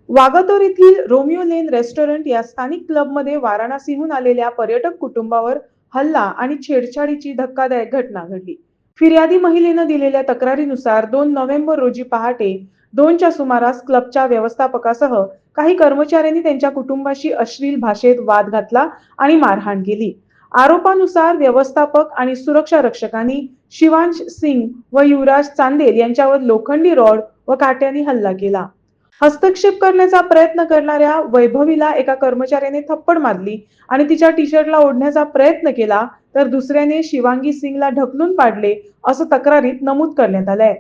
वागातोर येथील रोमिओ लेन रेस्टॉरंट या स्थानिक क्लबमध्ये वाराणसीहून आलेल्या पर्यटक कुटुंबावर हल्ला आणि छेडछाडीची धक्कादायक घटना घडली. फिर्यादी महिलेनं दिलेल्या तक्रारीनुसार 2 नोव्हेंबर रोजी पहाटे 2च्या सुमारास क्लबच्या व्यवस्थापकासह काही कर्मचाऱ्यांनी त्यांच्या कुटुंबाशी अश्लील भाषेत वाद घातला आणि मारहाण केली. आरोपानुसार व्यवस्थापक आणि सुरक्षा रक्षकांनी शिवांश सिंग व युवराज चांदेल यांच्यावर लोखंडी रॉड व काट्याने हल्ला केला. हस्तक्षेप करण्याचा प्रयत्न करणाऱ्या वैभवीला एका कर्मचाऱ्याने थप्पड मारली आणि तिच्या टी-शर्टला ओढण्याचा प्रयत्न केला, तर दुसऱ्याने शिवांगी सिंगला ढकलून पाडले, असं तक्रारीत नमूद करण्यात आलंय.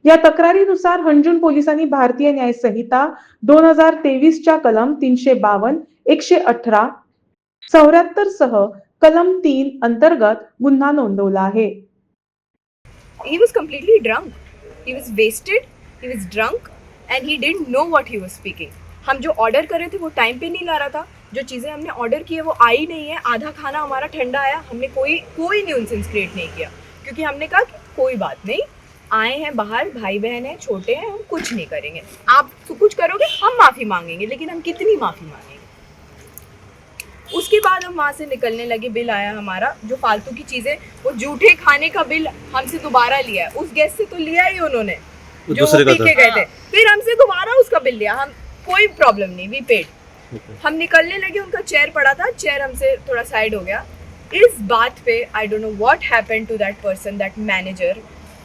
या तक्रारीनुसार हंजून पोलिसांनी भारतीय न्याय संहिता 2023च्या कलम 352, 118, 74 सह कलम 3 अंतर्गत गुन्हा नोंदवला आहे. He was completely drunk. He was wasted. He was drunk, and he didn't know what he was speaking. हम जो ऑर्डर कर रहे थे वो टाइम पे नहीं ला रहा था. जो चीज़ें हमने ऑर्डर की है वो आई नहीं है. आधा खाना हमारा ठंडा आया. हमने कोई न्यूसेंस क्रिएट नहीं किया, क्योंकि हमने कहा कि कोई बात नहीं, आए हैं बाहर, भाई बहन हैं, छोटे हैं, हम कुछ नहीं करेंगे. आप कुछ करोगे हम माफ़ी मांगेंगे, लेकिन हम कितनी माफ़ी मांगेंगे. उसके बाद हम वहाँ से निकलने लगे. बिल आया हमारा, जो फालतू की चीज़ें, वो जूठे खाने का बिल हमसे दोबारा लिया है. उस गेस्ट से तो लिया ही उन्होंने जो पी के गए थे, फिर हमसे दोबारा उसका बिल लिया. हम कोई प्रॉब्लम नहीं, वी पेड. हम निकलने लगे, उनका चेयर पड़ा था, चेयर हमसे थोड़ा साइड हो गया. इस बात पे I don't know what happened to that person, that manager.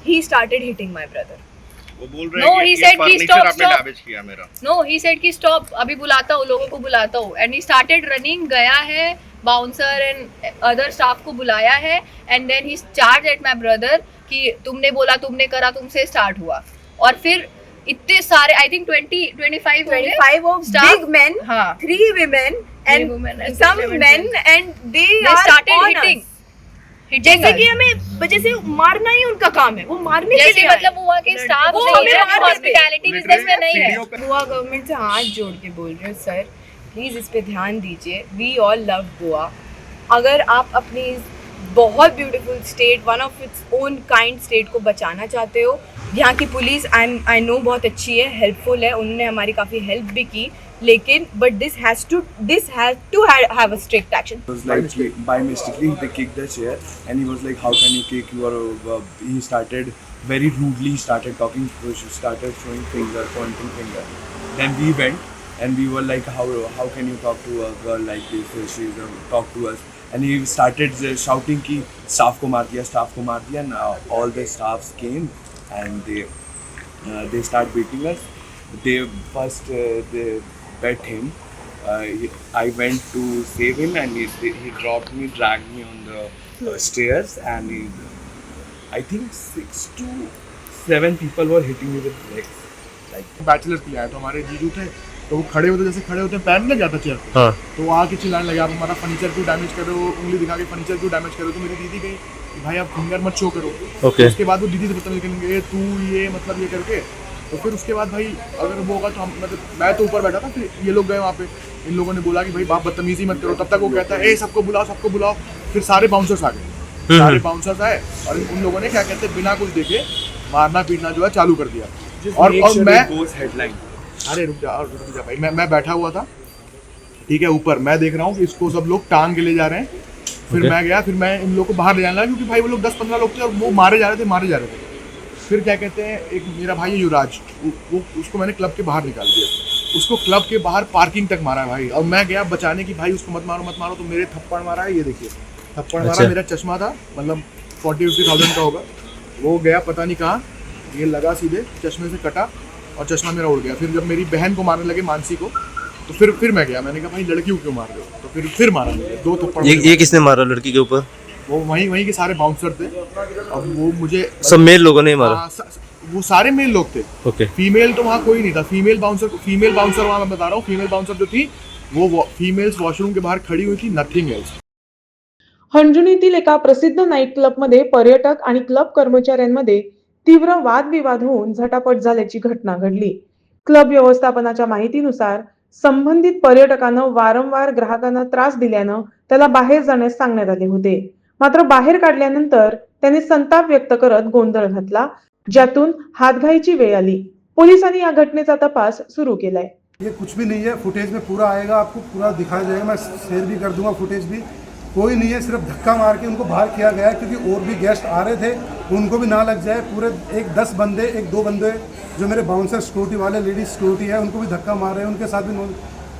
He started hitting my brother. वो बोल रहे हैं कि ये फर्नीचर आपने डैमेज किया मेरा. नो, ही सेड कि स्टॉप, अभी बुलाता हूँ, लोगों को बुलाता हूँ. एंड ही स्टार्टेड रनिंग, गया है, बाउंसर एंड अदर स्टाफ को बुलाया है. And then he charge at my brother कि तुमने बोला, तुमने करा, तुमसे स्टार्ट हुआ. और फिर इतने सारे, I think 25 of big men, 3 women and some men, and they started hitting. जैसे कि हमें, जैसे मारना ही उनका काम है, वो मारने के लिए मतलब वो वहाँ के स्टाफ नहीं है, हॉस्पिटैलिटी बिजनेस में नहीं है. गोवा गवर्नमेंट से हाथ जोड़ के बोल रहे हो, सर प्लीज इस पे ध्यान दीजिए. We all love Goa. अगर आप अपनी बहुत beautiful state, one of its own kind state को बचाना चाहते हो, यहाँ की पुलिस आई नो बहुत अच्छी है, हेल्पफुल है, उन्होंने हमारी काफ़ी हेल्प भी की, लेकिन but this has to have a strict action. By mistakenly they kicked the chair and he was like, how can you kick, you are he started very rudely, started talking, started showing finger, pointing finger. Then we went and we were like, how can you talk to a girl like this, she's talk to us. And he started shouting कि staff को मार दिया. And all the staffs came and they start beating us. They first they bet him. I went to save him and he dropped me, dragged me on the stairs, and I think 6 to 7 people were hitting me with legs. Like bachelors के लिए आए तो हमारे जीजू थे, तो वो खड़े होते, जैसे खड़े होते हैं पैर लग जाता चेयर पे. हाँ. तो वो आके चिल्लाने लगे, आप हमारा फर्नीचर क्यों डैमेज कर रहे हो, उंगली दिखा के फर्नीचर क्यों डैमेज कर रहे हो. तो मेरी दीदी गई कि भाई आप फिंगर मत शो करो. Okay. उसके बाद वो दीदी से बदतमीजी करेंगे, तू ये मतलब ये करके. तो फिर उसके बाद भाई अगर वो होगा तो हम, मतलब मैं तो ऊपर बैठा था, फिर ये लोग गए वहाँ पे, इन लोगों ने बोला कि भाई बाप बदतमीजी मत करो. तब तक वो कहता है ए सबको बुलाओ. फिर सारे बाउंसर्स आ गए, सारे बाउंसर्स आए और उन लोगों ने क्या कहते हैं बिना कुछ देखे मारना पीटना जो है चालू कर दिया. और मैं हेडलाइन, अरे रुक जा भाई, मैं बैठा हुआ था, ठीक है, ऊपर मैं देख रहा हूँ कि इसको सब लोग टांग के ले जा रहे हैं. फिर मैं गया, फिर मैं इन लोगों को बाहर ले जाने लगा, क्योंकि भाई वो लोग 10-15 लोग थे और वो मारे जा रहे थे. फिर क्या कहते हैं, एक मेरा भाई है युवराज, वो उसको मैंने क्लब के बाहर निकाल दिया. उसको क्लब के बाहर पार्किंग तक मारा है भाई. और मैं गया बचाने की, भाई उसको मत मारो. तो मेरे थप्पड़ मारा है, ये देखिए थप्पड़ मारा. मेरा चश्मा था, मतलब 40-50,000 का होगा, वो गया पता नहीं कहाँ, ये लगा सीधे चश्मे से कटा और चश्मा मेरा उड़ गया. फिर जब मेरी बहन को मारने लगे, मानसी को, तो फिर मैं गया, मैंने कहा भाई लड़की को क्यों मार रहे हो. तो फिर मारा मुझे 2 थप्पड़. ये किसने मारा लड़की के ऊपर? वो वहीं के सारे बाउंसर थे. अब वो मुझे सब मेल लोगों ने मारा? वो सारे मेल लोग थे. ओके. फीमेल तो वहाँ कोई नहीं था. फीमेल बाउंसर वहाँ मैं बता रहा हूँ, फीमेल बाउंसर जो थी वो फीमेल्स वॉशरूम के बाहर खड़ी हुई थी, नथिंग एल्स. हंजून येथील एका प्रसिद्ध नाईट क्लबमध्ये पर्यटक आणि क्लब कर्मचाऱ्यांमध्ये तीव्र वादविवाद होऊन झटापट झाल्याची घटना घडली. क्लब व्यवस्थापनाच्या माहितीनुसार संबंधित पर्यटकानं वारंवार ग्राहकांना त्रास दिल्यानं त्याला बाहेर जाण्यास सांगण्यात आले होते. मात्र बाहेर काढल्यानंतर त्याने संताप व्यक्त करत गोंधळ घातला, ज्यातून हातघाईची वेळ आली. पोलिसांनी या घटनेचा तपास सुरू केलाय. ये कुछ भी नहीं है, फुटेज में पूरा आएगा, आपको पूरा दिखाया जाएगा, मैं शेयर भी कर दूंगा फुटेज भी। कोई नहीं है, सिर्फ धक्का मार के उनको बाहर किया गया है, क्योंकि और भी गेस्ट आ रहे थे, उनको भी ना लग जाए। पूरे 10 बंदे, 2 बंदे जो मेरे बाउंसर सिक्योरिटी वाले लेडीज सिक्योरिटी है, उनको भी धक्का मार रहे हैं, उनके साथ भी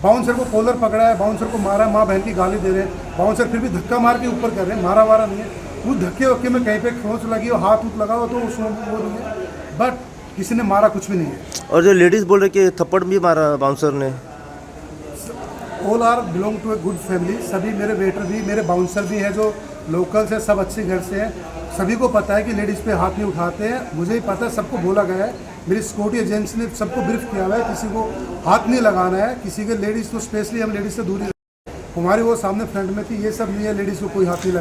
बाउंसर को कॉलर पकड़ा है, बाउंसर को मारा, माँ बहन की गाली दे रहे हैं, बाउंसर फिर भी धक्का मार के ऊपर कर रहे हैं, मारा वारा नहीं है। वो धक्के वक्के में कहीं पे खरोंच लगी हो, हाथ उठ लगा हो तो उसमें वो नहीं है, बट किसी ने मारा कुछ भी नहीं है। और जो लेडीज बोल रहे कि थप्पड़ भी मारा बाउंसर ने। All are belong to a good family, सभी मेरे वेटर भी, मेरे बाउंसर भी हैं जो लोकल से, सब अच्छे घर से हैं। सभी को पता है कि लेडीज़ पे हाथ नहीं उठाते हैं, मुझे ही पता है, सबको बोला गया है, मेरी सिक्योरिटी एजेंसी ने सबको ब्रीफ किया हुआ है, किसी को हाथ नहीं लगाना है, किसी के लेडीज़ तो स्पेशली हम लेडीज़ से दूरी, हमारी वो सामने फ्रंट में थी, ये सब नहीं है, लेडीज़ को कोई हाथ नहीं लगा।